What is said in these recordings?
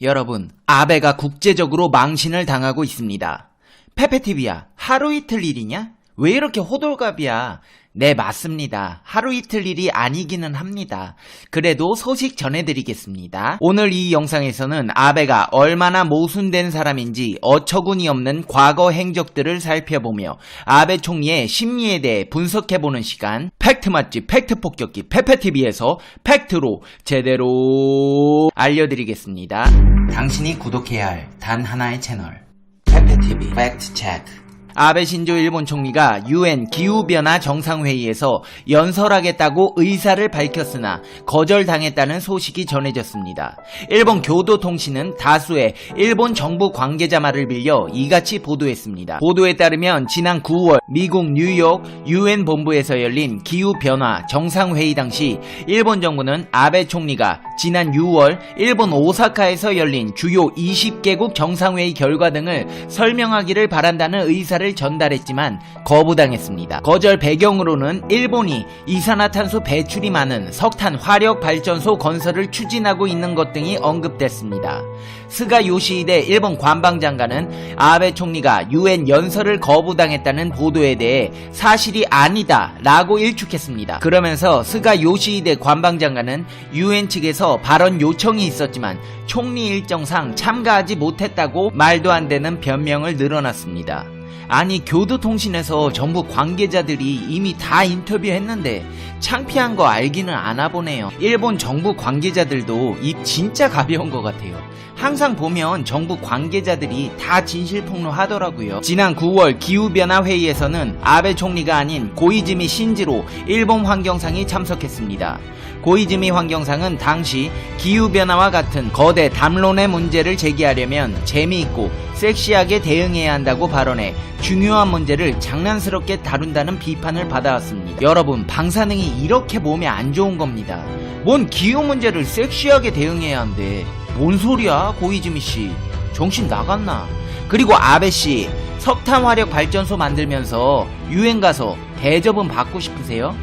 여러분, 아베가 국제적으로 망신을 당하고 있습니다. 페페TV야, 하루 이틀 일이냐? 왜 이렇게 호들갑이야? 네, 맞습니다. 하루 이틀 일이 아니기는 합니다. 그래도 소식 전해드리겠습니다. 오늘 이 영상에서는 아베가 얼마나 모순된 사람인지 어처구니 없는 과거 행적들을 살펴보며 아베 총리의 심리에 대해 분석해보는 시간, 팩트 맛집 팩트 폭격기 페페TV에서 팩트로 제대로 알려드리겠습니다. 당신이 구독해야 할 단 하나의 채널, 페페TV 팩트 체크. 아베 신조 일본 총리가 UN 기후변화 정상회의에서 연설하겠다고 의사를 밝혔으나 거절당했다는 소식이 전해졌습니다. 일본 교도통신은 다수의 일본 정부 관계자 말을 빌려 이같이 보도했습니다. 보도에 따르면 지난 9월 미국 뉴욕 UN 본부에서 열린 기후변화 정상회의 당시 일본 정부는 아베 총리가 지난 6월 일본 오사카에서 열린 주요 20개국 정상회의 결과 등을 설명하기를 바란다는 의사를 전달했지만 거부당했습니다. 거절 배경으로는 일본이 이산화탄소 배출이 많은 석탄 화력 발전소 건설을 추진하고 있는 것 등이 언급됐습니다. 스가 요시히데 일본 관방장관은 아베 총리가 UN 연설을 거부당했다는 보도에 대해 사실이 아니다 라고 일축했습니다. 그러면서 스가 요시히데 관방장관은 UN 측에서 발언 요청이 있었지만 총리 일정상 참가하지 못했다고 말도 안 되는 변명을 늘어놨습니다. 아니, 교도통신에서 정부 관계자들이 이미 다 인터뷰했는데 창피한 거 알기는 아나 보네요. 일본 정부 관계자들도 입 진짜 가벼운 것 같아요. 항상 보면 정부 관계자들이 다 진실폭로 하더라고요. 지난 9월 기후변화 회의에서는 아베 총리가 아닌 고이즈미 신지로 일본 환경상이 참석했습니다. 고이즈미 환경상은 당시 기후변화와 같은 거대 담론의 문제를 제기하려면 재미있고 섹시하게 대응해야 한다고 발언해 중요한 문제를 장난스럽게 다룬다는 비판을 받아왔습니다. 여러분, 방사능이 이렇게 몸에 안 좋은 겁니다. 뭔 기후 문제를 섹시하게 대응해야 한대. 뭔 소리야, 고이즈미씨. 정신 나갔나? 그리고 아베씨, 석탄 화력 발전소 만들면서 유엔 가서 대접은 받고 싶으세요?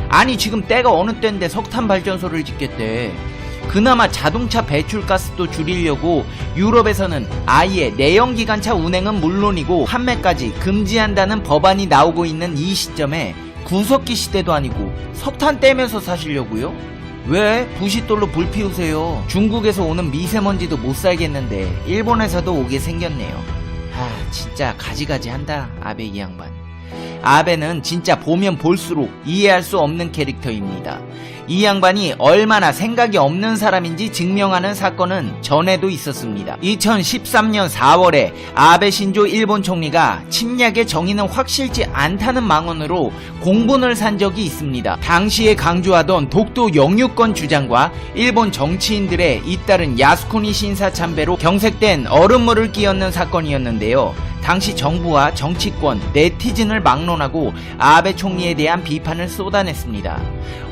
아니, 지금 때가 어느 때인데 석탄 발전소를 짓겠대. 그나마 자동차 배출가스도 줄이려고 유럽에서는 아예 내연기관차 운행은 물론이고 판매까지 금지한다는 법안이 나오고 있는 이 시점에 구석기 시대도 아니고 석탄 떼면서 사시려고요? 왜 부싯돌로 불 피우세요? 중국에서 오는 미세먼지도 못 살겠는데 일본에서도 오게 생겼네요. 진짜 가지가지 한다, 아베 이 양반. 아베는 진짜 보면 볼수록 이해할 수 없는 캐릭터입니다. 이 양반이 얼마나 생각이 없는 사람인지 증명하는 사건은 전에도 있었습니다. 2013년 4월에 아베 신조 일본 총리가 침략의 정의는 확실치 않다는 망언으로 공분을 산 적이 있습니다. 당시에 강조하던 독도 영유권 주장과 일본 정치인들의 잇따른 야스쿠니 신사 참배로 경색된 얼음물을 끼얹는 사건이었는데요. 당시 정부와 정치권, 네티즌을 막론하고 아베 총리에 대한 비판을 쏟아냈습니다.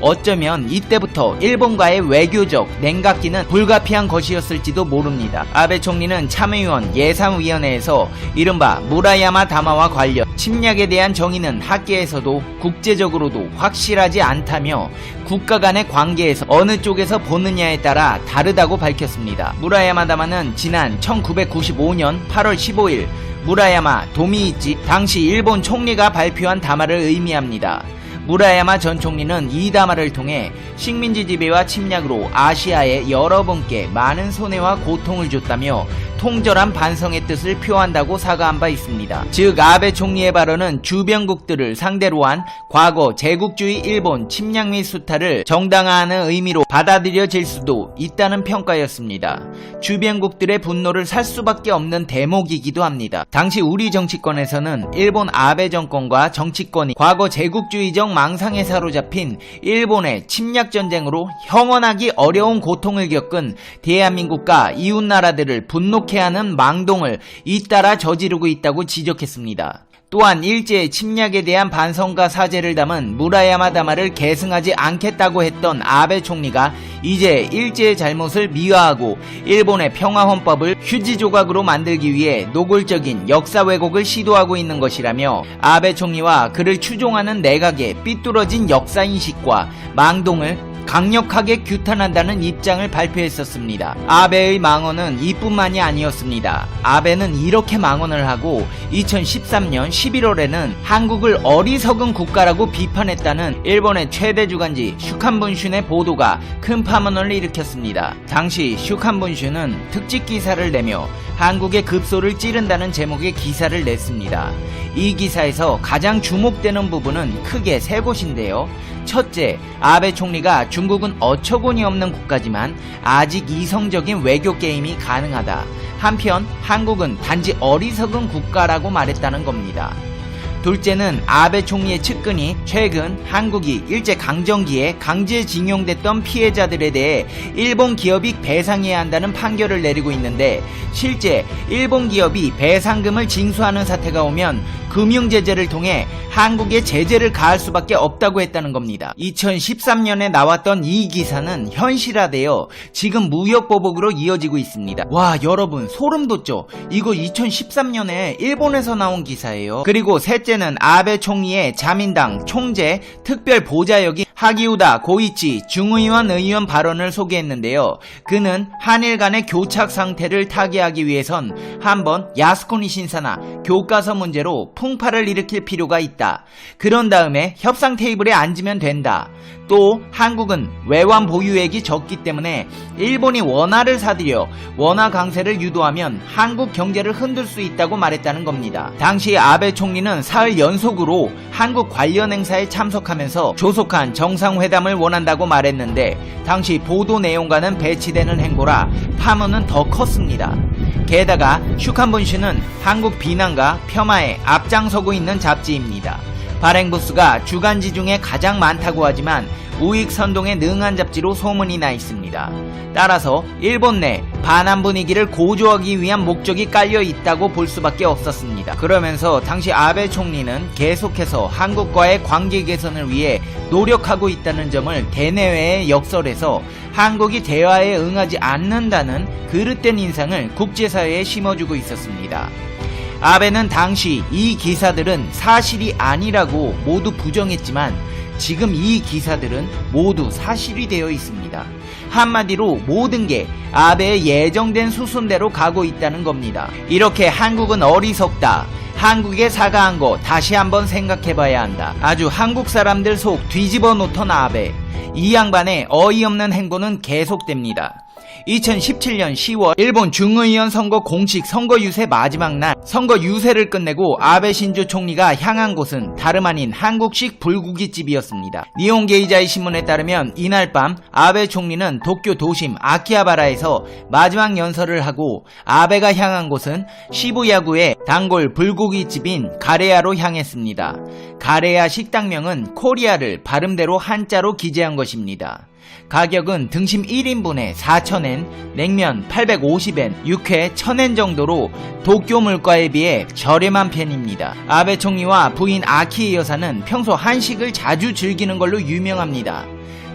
어쩌면 이때부터 일본과의 외교적 냉각기는 불가피한 것이었을지도 모릅니다. 아베 총리는 참의원 예산위원회에서 이른바 무라야마 다마와 관련 침략에 대한 정의는 학계에서도 국제적으로도 확실하지 않다며 국가 간의 관계에서 어느 쪽에서 보느냐에 따라 다르다고 밝혔습니다. 무라야마 다마는 지난 1995년 8월 15일 무라야마 도미이치 당시 일본 총리가 발표한 담화를 의미합니다. 무라야마 전 총리는 이 담화를 통해 식민지 지배와 침략으로 아시아의 여러분께 많은 손해와 고통을 줬다며 통절한 반성의 뜻을 표한다고 사과한 바 있습니다. 즉, 아베 총리의 발언은 주변국들을 상대로 한 과거 제국주의 일본 침략 및 수탈을 정당화하는 의미로 받아들여질 수도 있다는 평가였습니다. 주변국들의 분노를 살 수밖에 없는 대목이기도 합니다. 당시 우리 정치권에서는 일본 아베 정권과 정치권이 과거 제국주의적 망상에 사로잡힌 일본의 침략 전쟁으로 형언하기 어려운 고통을 겪은 대한민국과 이웃나라들을 분노케 하는 망동을 잇따라 저지르고 있다고 지적했습니다. 또한 일제의 침략에 대한 반성과 사죄를 담은 무라야마 다마를 계승하지 않겠다고 했던 아베 총리가 이제 일제의 잘못을 미화하고 일본의 평화헌법을 휴지 조각으로 만들기 위해 노골적인 역사 왜곡을 시도하고 있는 것이라며 아베 총리와 그를 추종하는 내각의 삐뚤어진 역사인식과 망동을 강력하게 규탄한다는 입장을 발표했었습니다. 아베의 망언은 이뿐만이 아니었습니다. 아베는 이렇게 망언을 하고 2013년 11월에는 한국을 어리석은 국가라고 비판했다는 일본의 최대 주간지 슈칸분슌의 보도가 큰 파문을 일으켰습니다. 당시 슈칸분슌은 특집 기사를 내며 한국의 급소를 찌른다는 제목의 기사를 냈습니다. 이 기사에서 가장 주목되는 부분은 크게 세 곳인데요. 첫째, 아베 총리가 중국은 어처구니 없는 국가지만 아직 이성적인 외교 게임이 가능하다. 한편 한국은 단지 어리석은 국가라고 말했다는 겁니다. 둘째는 아베 총리의 측근이 최근 한국이 일제강점기에 강제징용됐던 피해자들에 대해 일본 기업이 배상해야 한다는 판결을 내리고 있는데 실제 일본 기업이 배상금을 징수하는 사태가 오면 금융제재를 통해 한국에 제재를 가할 수밖에 없다고 했다는 겁니다. 2013년에 나왔던 이 기사는 현실화되어 지금 무역보복으로 이어지고 있습니다. 와, 여러분 소름 돋죠? 이거 2013년에 일본에서 나온 기사예요. 그리고 셋째는 아베 총리의 자민당 총재 특별보좌역인 하기우다 고이치 중의원 의원 발언을 소개했는데요. 그는 한일 간의 교착 상태를 타개하기 위해선 한번 야스쿠니 신사나 교과서 문제로 풍파를 일으킬 필요가 있다. 그런 다음에 협상 테이블에 앉으면 된다. 또 한국은 외환 보유액이 적기 때문에 일본이 원화를 사들여 원화 강세를 유도하면 한국 경제를 흔들 수 있다고 말했다는 겁니다. 당시 아베 총리는 사흘 연속으로 한국 관련 행사에 참석하면서 조속한 정상회담을 원한다고 말했는데 당시 보도 내용과는 배치되는 행보라 파문은 더 컸습니다. 게다가 슈칸분슌은 한국 비난과 폄하에 앞장서고 있는 잡지입니다. 발행 부수가 주간지 중에 가장 많다고 하지만 우익 선동에 능한 잡지로 소문이 나 있습니다. 따라서 일본 내 반한 분위기를 고조하기 위한 목적이 깔려 있다고 볼 수밖에 없었습니다. 그러면서 당시 아베 총리는 계속해서 한국과의 관계 개선을 위해 노력하고 있다는 점을 대내외에 역설해서 한국이 대화에 응하지 않는다는 그릇된 인상을 국제사회에 심어주고 있었습니다. 아베는 당시 이 기사들은 사실이 아니라고 모두 부정했지만 지금 이 기사들은 모두 사실이 되어 있습니다. 한마디로 모든 게 아베의 예정된 수순대로 가고 있다는 겁니다. 이렇게 한국은 어리석다. 한국에 사과한 거 다시 한번 생각해봐야 한다. 아주 한국 사람들 속 뒤집어 놓던 아베. 이 양반의 어이없는 행보는 계속됩니다. 2017년 10월 일본 중의원 선거 공식 선거 유세 마지막 날 선거 유세를 끝내고 아베 신조 총리가 향한 곳은 다름 아닌 한국식 불고기집이었습니다. 니혼게이자이 신문에 따르면 이날 밤 아베 총리는 도쿄 도심 아키하바라에서 마지막 연설을 하고 아베가 향한 곳은 시부야구의 단골 불고기집인 가레야로 향했습니다. 가레야 식당명은 코리아를 발음대로 한자로 기재한 것입니다. 가격은 등심 1인분에 4,000엔, 냉면 850엔, 육회 1,000엔 정도로 도쿄 물가에 비해 저렴한 편입니다. 아베 총리와 부인 아키 여사는 평소 한식을 자주 즐기는 걸로 유명합니다.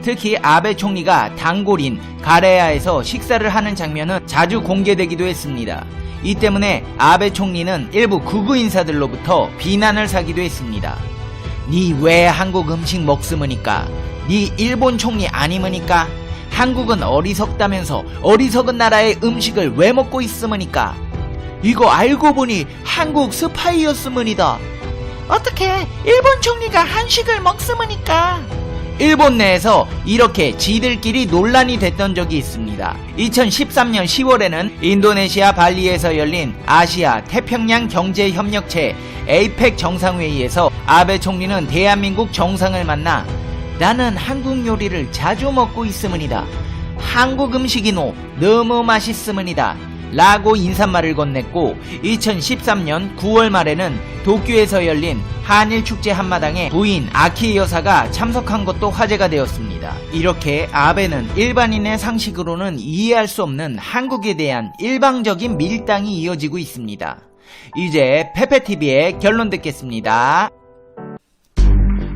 특히 아베 총리가 단골인 가레야에서 식사를 하는 장면은 자주 공개되기도 했습니다. 이 때문에 아베 총리는 일부 극우 인사들로부터 비난을 사기도 했습니다. 니 왜 한국 음식 먹으니까? 니 일본 총리 아니므니까? 한국은 어리석다면서 어리석은 나라의 음식을 왜 먹고 있으므니까? 이거 알고 보니 한국 스파이였으므니다. 어떻게 일본 총리가 한식을 먹으므니까? 일본 내에서 이렇게 지들끼리 논란이 됐던 적이 있습니다. 2013년 10월에는 인도네시아 발리에서 열린 아시아 태평양 경제협력체 에이펙 정상회의에서 아베 총리는 대한민국 정상을 만나 나는 한국 요리를 자주 먹고 있으므니다. 한국 음식이노 너무 맛있으므니다. 라고 인사말을 건넸고 2013년 9월 말에는 도쿄에서 열린 한일축제 한마당에 부인 아키 여사가 참석한 것도 화제가 되었습니다. 이렇게 아베는 일반인의 상식으로는 이해할 수 없는 한국에 대한 일방적인 밀당이 이어지고 있습니다. 이제 페페TV의 결론 듣겠습니다.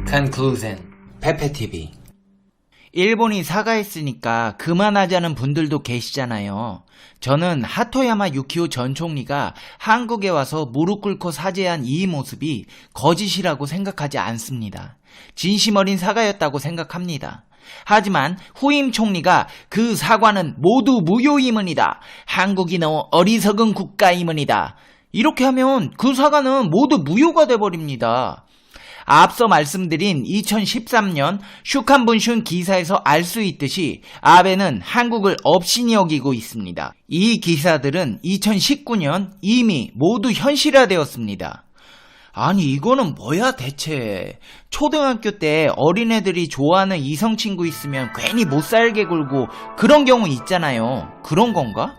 Conclusion. 페페TV. 일본이 사과했으니까 그만하자는 분들도 계시잖아요. 저는 하토야마 유키오 전 총리가 한국에 와서 무릎 꿇고 사죄한 이 모습이 거짓이라고 생각하지 않습니다. 진심 어린 사과였다고 생각합니다. 하지만 후임 총리가 그 사과는 모두 무효임은이다. 한국이 너무 어리석은 국가임은이다. 이렇게 하면 그 사과는 모두 무효가 돼버립니다. 앞서 말씀드린 2013년 슈칸분슌 기사에서 알 수 있듯이 아베는 한국을 업신이 여기고 있습니다. 이 기사들은 2019년 이미 모두 현실화되었습니다. 아니 이거는 뭐야 대체. 초등학교 때 어린애들이 좋아하는 이성 친구 있으면 괜히 못 살게 굴고 그런 경우 있잖아요. 그런 건가?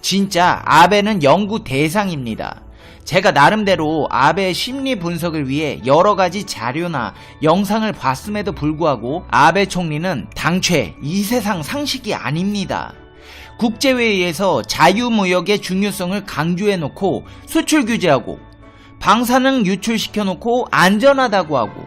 진짜 아베는 연구 대상입니다. 제가 나름대로 아베의 심리 분석을 위해 여러 가지 자료나 영상을 봤음에도 불구하고 아베 총리는 당최 이 세상 상식이 아닙니다. 국제회의에서 자유무역의 중요성을 강조해놓고 수출 규제하고 방사능 유출시켜놓고 안전하다고 하고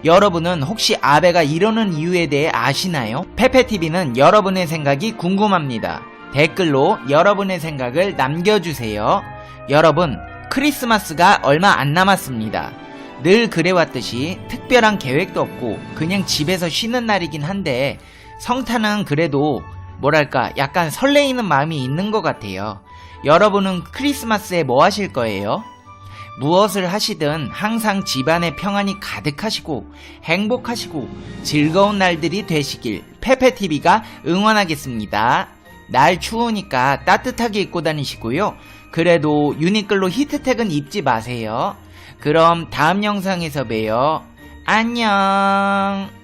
여러분은 혹시 아베가 이러는 이유에 대해 아시나요? 페페TV는 여러분의 생각이 궁금합니다. 댓글로 여러분의 생각을 남겨주세요. 여러분 크리스마스가 얼마 안 남았습니다. 늘 그래왔듯이 특별한 계획도 없고 그냥 집에서 쉬는 날이긴 한데 성탄은 그래도 뭐랄까 약간 설레이는 마음이 있는 것 같아요. 여러분은 크리스마스에 뭐 하실 거예요? 무엇을 하시든 항상 집안에 평안이 가득하시고 행복하시고 즐거운 날들이 되시길 페페TV가 응원하겠습니다. 날 추우니까 따뜻하게 입고 다니시고요. 그래도 유니클로 히트텍은 입지 마세요. 그럼 다음 영상에서 봬요. 안녕.